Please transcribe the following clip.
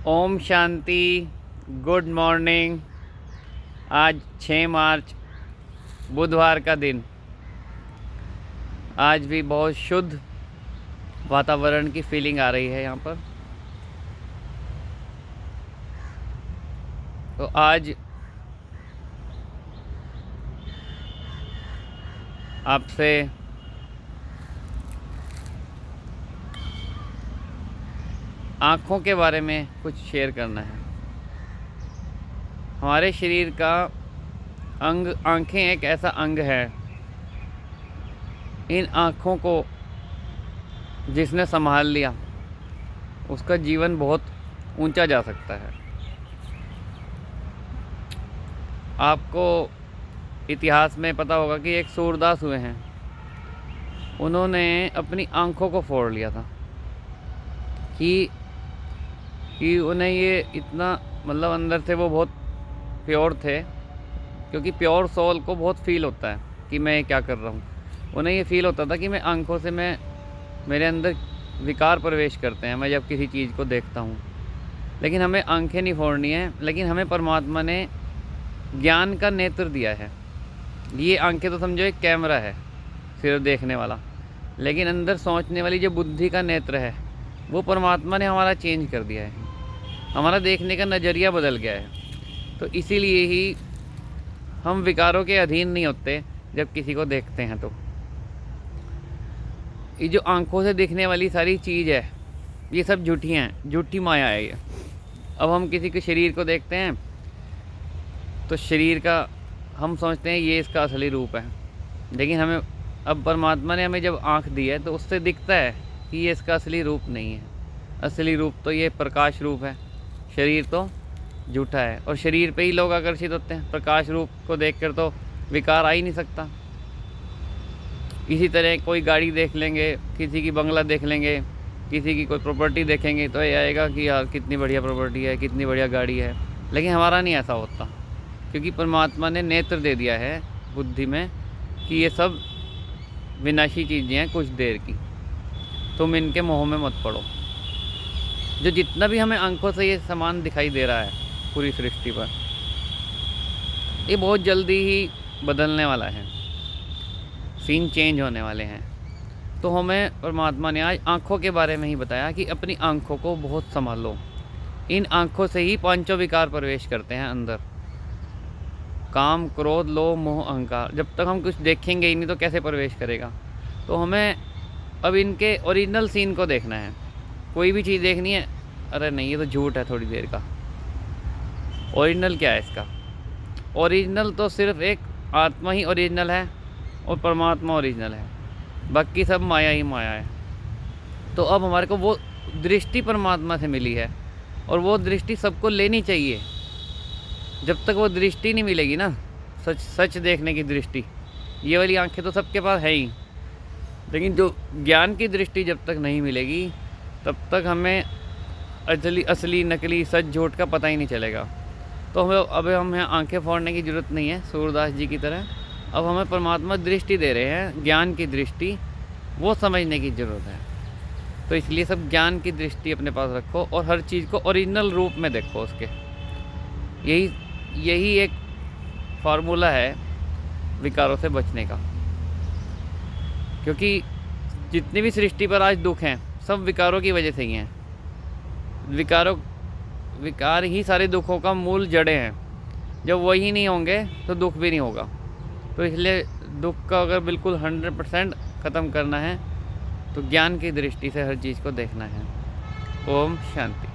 Om Shanti. Good morning. आज 6 मार्च बुधवार का दिन। आज भी बहुत शुद्ध वातावरण की फीलिंग आ रही है यहाँ पर। तो आज आपसे आँखों के बारे में कुछ शेयर करना है। हमारे शरीर का अंग आँखें एक ऐसा अंग है, इन आँखों को जिसने संभाल लिया उसका जीवन बहुत ऊंचा जा सकता है। आपको इतिहास में पता होगा कि एक सूरदास हुए हैं, उन्होंने अपनी आँखों को फोड़ लिया था कि उन्हें ये इतना मतलब अंदर से वो बहुत प्योर थे, क्योंकि प्योर सोल को बहुत फील होता है कि मैं क्या कर रहा हूँ। उन्हें ये फील होता था कि मैं आँखों से मेरे अंदर विकार प्रवेश करते हैं मैं जब किसी चीज़ को देखता हूँ। लेकिन हमें आंखें नहीं फोड़नी है, लेकिन हमें परमात्मा ने ज्ञान का नेत्र दिया है। ये आंखें तो समझो एक कैमरा है सिर्फ देखने वाला, लेकिन अंदर सोचने वाली जो बुद्धि का नेत्र है वो परमात्मा ने हमारा चेंज कर दिया है। हमारा देखने का नज़रिया बदल गया है। तो इसीलिए ही हम विकारों के अधीन नहीं होते जब किसी को देखते हैं। तो ये जो आंखों से दिखने वाली सारी चीज़ है ये सब झूठी हैं, झूठी माया है ये। अब हम किसी के शरीर को देखते हैं तो शरीर का हम सोचते हैं ये इसका असली रूप है, लेकिन हमें अब परमात्मा ने हमें जब आँख दी है तो उससे दिखता है कि ये इसका असली रूप नहीं है। असली रूप तो ये प्रकाश रूप है, शरीर तो झूठा है। और शरीर पे ही लोग आकर्षित होते हैं, प्रकाश रूप को देखकर तो विकार आ ही नहीं सकता। इसी तरह कोई गाड़ी देख लेंगे, किसी की बंगला देख लेंगे, किसी की कोई प्रॉपर्टी देखेंगे तो ये आएगा कि यार कितनी बढ़िया प्रॉपर्टी है, कितनी बढ़िया गाड़ी है। लेकिन हमारा नहीं ऐसा होता, क्योंकि परमात्मा ने नेत्र दे दिया है बुद्धि में कि ये सब विनाशी चीज़ें हैं कुछ देर की, तुम इनके मोह में मत पड़ो। जो जितना भी हमें आंखों से ये सामान दिखाई दे रहा है पूरी सृष्टि पर, ये बहुत जल्दी ही बदलने वाला है, सीन चेंज होने वाले हैं। तो हमें परमात्मा ने आज आँखों के बारे में ही बताया कि अपनी आँखों को बहुत संभालो। इन आँखों से ही पांचों विकार प्रवेश करते हैं अंदर, काम, क्रोध, लोभ, मोह, अहंकार। जब तक हम कुछ देखेंगे ही नहीं तो कैसे प्रवेश करेगा। तो हमें अब इनके ओरिजिनल सीन को देखना है। कोई भी चीज़ देखनी है, अरे नहीं ये तो झूठ है थोड़ी देर का, ओरिजिनल क्या है इसका? ओरिजिनल तो सिर्फ एक आत्मा ही ओरिजिनल है और परमात्मा ओरिजिनल है, बाकी सब माया ही माया है। तो अब हमारे को वो दृष्टि परमात्मा से मिली है और वो दृष्टि सबको लेनी चाहिए। जब तक वो दृष्टि नहीं मिलेगी ना, सच देखने की दृष्टि, ये वाली आंखें तो सबके पास है ही, लेकिन जो ज्ञान की दृष्टि जब तक नहीं मिलेगी तब तक हमें असली नकली सच झूठ का पता ही नहीं चलेगा। तो हमें आंखें फोड़ने की ज़रूरत नहीं है सूरदास जी की तरह। अब हमें परमात्मा दृष्टि दे रहे हैं, ज्ञान की दृष्टि, वो समझने की ज़रूरत है। तो इसलिए सब ज्ञान की दृष्टि अपने पास रखो और हर चीज़ को ओरिजिनल रूप में देखो उसके। यही एक फार्मूला है विकारों से बचने का, क्योंकि जितनी भी सृष्टि पर आज दुख हैं सब विकारों की वजह से ही हैं। विकार ही सारे दुखों का मूल जड़ें हैं। जब वही नहीं होंगे तो दुख भी नहीं होगा। तो इसलिए दुख का अगर बिल्कुल 100% ख़त्म करना है तो ज्ञान की दृष्टि से हर चीज़ को देखना है। ओम शांति।